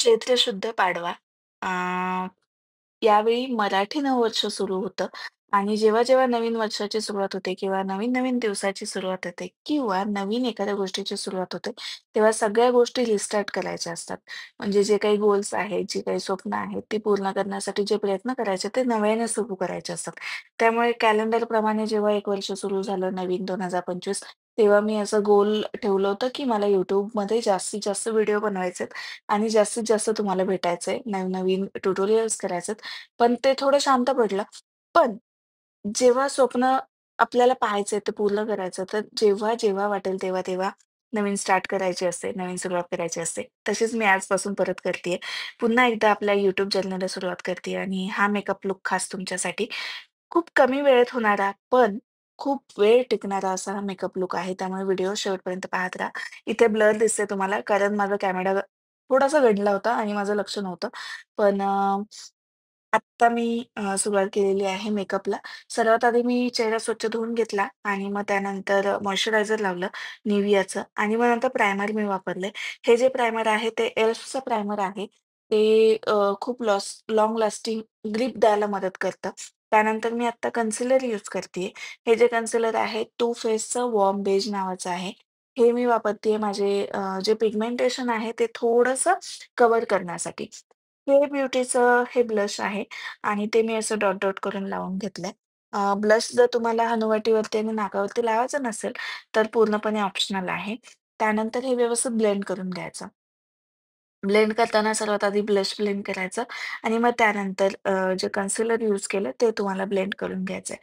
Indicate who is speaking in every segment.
Speaker 1: चैत्र शुद्ध पाडवा. अ, यावेळी मराठी नववर्ष सुरू होतं आणि जेव्हा-जेव्हा नवीन वर्षाची सुरुवात होते किंवा नवीन-नवीन दिवसाची सुरुवात होते किंवा नवीन एखाद्या गोष्टीची सुरुवात होते, तेव्हा सगळ्या गोष्टी रिस्टार्ट करायच्या असतात. म्हणजे जे काही गोल्स आहेत, जी काही स्वप्न आहेत, ती पूर्ण करण्यासाठी जे प्रयत्न करायचे ते नव्याने सुरू करायचे असतात. त्यामुळे कॅलेंडरप्रमाणे जेव्हा एक वर्ष सुरू झालं नवीन 2025 तेव्हा मी असं गोल ठेवलं होतं, की मला YouTubeमध्ये जास्तीत जास्त व्हिडिओ बनवायचे आणि जास्तीत जास्त तुम्हाला भेटायचंय, नवनवीन ट्युटोरियल्स करायचेत. पण ते थोडं शांत पडलं. पण जेव्हा स्वप्न आपल्याला पाहायचंय, ते पूर्ण करायचं, तर जेव्हा वाटेल तेव्हा नवीन स्टार्ट करायची असते, नवीन सुरुवात करायची असते. तशीच मी आजपासून परत करतीये. पुन्हा एकदा आपल्या YouTube चॅनलला सुरुवात करतीये आणि हा मेकअप लूक खास तुमच्यासाठी. खूप कमी वेळेत होणारा, पण खूप वेळ टिकणारा असा हा मेकअप लूक आहे. त्यामुळे व्हिडिओ शेवटपर्यंत पाहत राहा. इथे ब्लर दिसतंय तुम्हाला कारण माझा कॅमेरा थोडासा गडला होता आणि माझं लक्ष नव्हतं. पण आत्ता मी सुरुवात केलेली आहे मेकअपला. सर्वात आधी मी चेहरा स्वच्छ धुवून घेतला आणि मग त्यानंतर मॉइश्चरायझर लावलं Niveaचं आणि मग नंतर प्रायमर मी वापरले. हे जे प्रायमर आहे ते एल्फचं प्रायमर आहे. ते खूप लाँग लास्टिंग ग्रिप द्यायला मदत करतं. त्यानंतर मी आत्ता कन्सिलर यूज करतीये. हे जे कन्सिलर आहे टू फेसचं वॉर्म बेज नावाचं आहे. हे मी वापरतीये माझे जे पिगमेंटेशन आहे ते थोडंसं कव्हर करण्यासाठी. हे ब्युटीचं हे ब्लश आहे आणि ते मी असं डॉट करून लावून घेतलंय. ब्लश जर तुम्हाला हनुवटीवरती आणि नाकावरती लावायचं नसेल, तर पूर्णपणे ऑप्शनल आहे. त्यानंतर हे व्यवस्थित ब्लेंड करून घ्यायचं. ब्लेंड करताना सर्वात आधी ब्लश ब्लेंड करायचं आणि मग त्यानंतर जे कन्सिलर यूज केलं ते तुम्हाला ब्लेंड करून घ्यायचंय.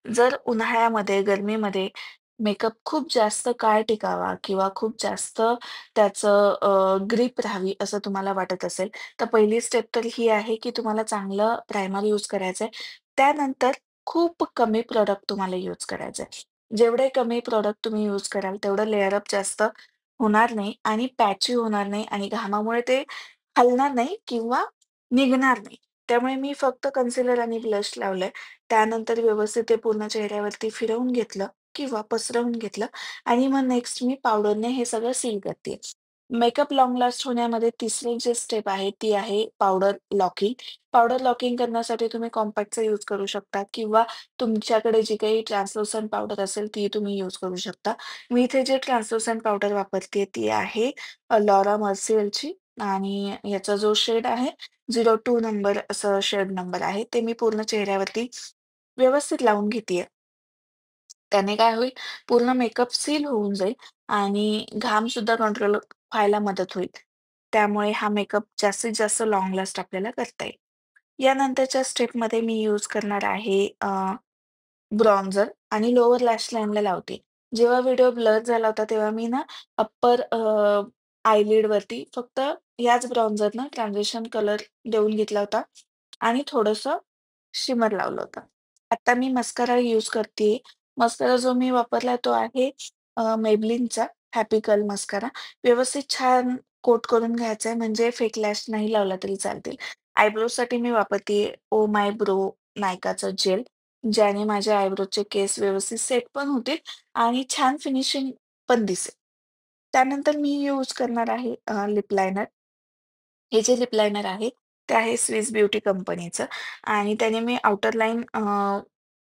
Speaker 1: जर उन्हाळ्यामध्ये, गरमीमध्ये मेकअप खूप जास्त काळ टिकावा किंवा खूप जास्त त्याचं ग्रिप राहावी असं तुम्हाला वाटत असेल, तर पहिली स्टेप तर ही आहे, की तुम्हाला चांगलं प्रायमर यूज करायचंय. त्यानंतर खूप कमी प्रॉडक्ट तुम्हाला यूज करायचंय. जेवढे कमी प्रॉडक्ट तुम्ही यूज कराल, तेवढं लेयर अप जास्त होणार नाही आणि पॅची होणार नाही आणि घामामुळे ते हलणार नाही किंवा निघणार नाही. त्यामुळे मी फक्त कन्सिलर आणि ब्लश लावलंय. त्यानंतर व्यवस्थित ते पूर्ण चेहऱ्यावरती फिरवून घेतलं किंवा पसरवून घेतलं आणि मग नेक्स्ट मी पावडरने हे सगळं सील करतेय. मेकअप लाँग लास्ट होण्यामध्ये तिसरी जी स्टेप आहे ती आहे पावडर लॉकिंग. पावडर लॉकिंग करण्यासाठी तुम्ही कॉम्पॅक्टचा यूज करू शकता किंवा तुमच्याकडे जी काही ट्रान्सलुसंट पावडर असेल ती तुम्ही यूज करू शकता. मी इथे जे ट्रान्सलुसंट पावडर वापरतेय ती आहे लॉरा मर्सियलची आणि याचा जो शेड आहे 02 नंबर असं शेड नंबर आहे. ते मी पूर्ण चेहऱ्यावरती व्यवस्थित लावून घेतेय. त्याने काय होईल, पूर्ण मेकअप सील होऊन जाईल आणि घामसुद्धा कंट्रोल व्हायला मदत होईल. त्यामुळे हा मेकअप जास्तीत जास्त लाँग लास्ट आपल्याला करता येईल. यानंतरच्या स्टेपमध्ये मी यूज करणार आहे ब्रॉन्झर आणि लोअर लॅश लाईनला लावते. जेव्हा व्हिडिओ ब्लर झाला होता, तेव्हा मी ना अप्पर आयलिडवरती फक्त याच ब्रॉन्झरनं ट्रान्झिशन कलर देऊन घेतला होता आणि थोडंसं शिमर लावलं होतं. आता मी मस्कारा यूज करतीये. मस्कारा जो मी वापरलाय तो आहे Maybellineचा हॅपी कर्ल मस्कारा. व्यवस्थित छान कोट करून घ्यायचा आहे म्हणजे फेक लॅश नाही लावला तरी चालतील. आयब्रोजसाठी मी वापरतीये ओह माय ब्रो नायकाचं जेल. ज्याने माझ्या आयब्रोजचे केस व्यवस्थित सेट पण होतील आणि छान फिनिशिंग पण दिसेल. त्यानंतर मी यूज करणार आहे लिप लायनर. हे जे लिप लायनर आहे, ते आहे स्विस ब्युटी कंपनीचं आणि त्याने मी आउटर लाईन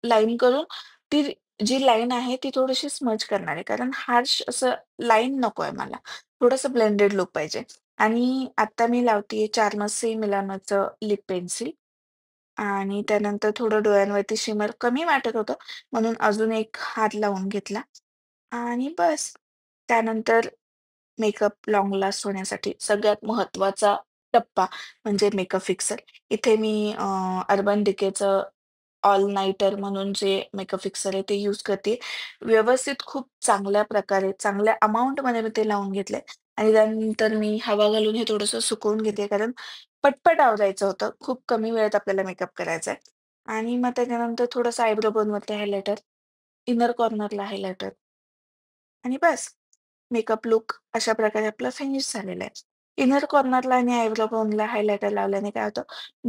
Speaker 1: लाईन करून ती जी लाईन आहे ती थोडीशी स्मज करणार आहे. कारण हार्श असं लाईन नकोय मला. थोडंसं ब्लेंडेड लूक पाहिजे आणि आता मी लावतीये चार्मसी मिलानोचं लिप पेन्सिल. आणि त्यानंतर थोडं डोळ्यांवरती शिमर कमी वाटत होतं, म्हणून अजून एक हात लावून घेतला आणि बस. त्यानंतर मेकअप लाँग लास्ट होण्यासाठी सगळ्यात महत्त्वाचा टप्पा म्हणजे मेकअप फिक्सर. इथे मी अर्बन डिकेचं ऑल नाईटर म्हणून जे मेकअप फिक्सर आहे ते यूज करते. व्यवस्थित खूप चांगल्या प्रकारे, चांगल्या अमाउंटमध्ये मी ते लावून घेतलंय आणि त्यानंतर मी हवा घालून हे थोडंसं सुकवून घेते कारण पटपट आवरायचं होतं. खूप कमी वेळेत आपल्याला मेकअप करायचा आहे आणि मग त्याच्यानंतर थोडंसं आयब्रो बोनवरती हायलायटर, इनर कॉर्नरला हायलायटर आणि बस. मेकअप लूक अशा प्रकारे आपला फिनिश झालेला आहे. इनर कॉर्नरला आणि आयब्रो बोनला हायलायटर लावल्याने काय होतं,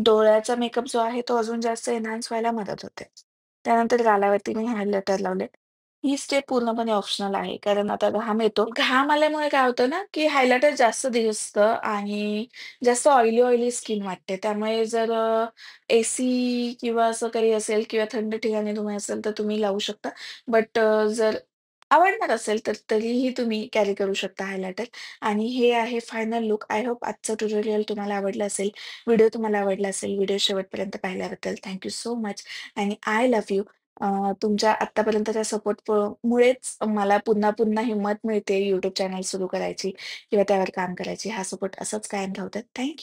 Speaker 1: डोळ्याचा मेकअप जो आहे तो अजून जास्त एन्हान्स व्हायला मदत होते. त्यानंतर गालावरती मी हायलायटर लावले. ही स्टेप पूर्णपणे ऑप्शनल आहे. कारण आता घाम येतो. घाम आल्यामुळे काय होतं ना, की हायलायटर जास्त दिसतं आणि जास्त ऑइली स्किन वाटते. त्यामुळे जर एसी किंवा असं काही असेल किंवा थंड ठिकाणी तुम्ही असेल, तर तुम्ही लावू शकता. बट जर आवडणार असेल, तर तरीही तुम्ही कॅरी करू शकता हायलायटर. आणि हे आहे फायनल लूक. आय होप आजचं ट्युटोरियल तुम्हाला आवडलं असेल. व्हिडिओ तुम्हाला आवडला असेल. व्हिडिओ शेवटपर्यंत पाहिल्याबद्दल थँक सो मच आणि आय लव्ह यू. तुमच्या आत्तापर्यंतच्या सपोर्ट मुळेच मला पुन्हा-पुन्हा हिंमत मिळते YouTube चॅनल सुरू करायची किंवा त्यावर काम करायची. हा सपोर्ट असाच कायम राहू द्या. थँक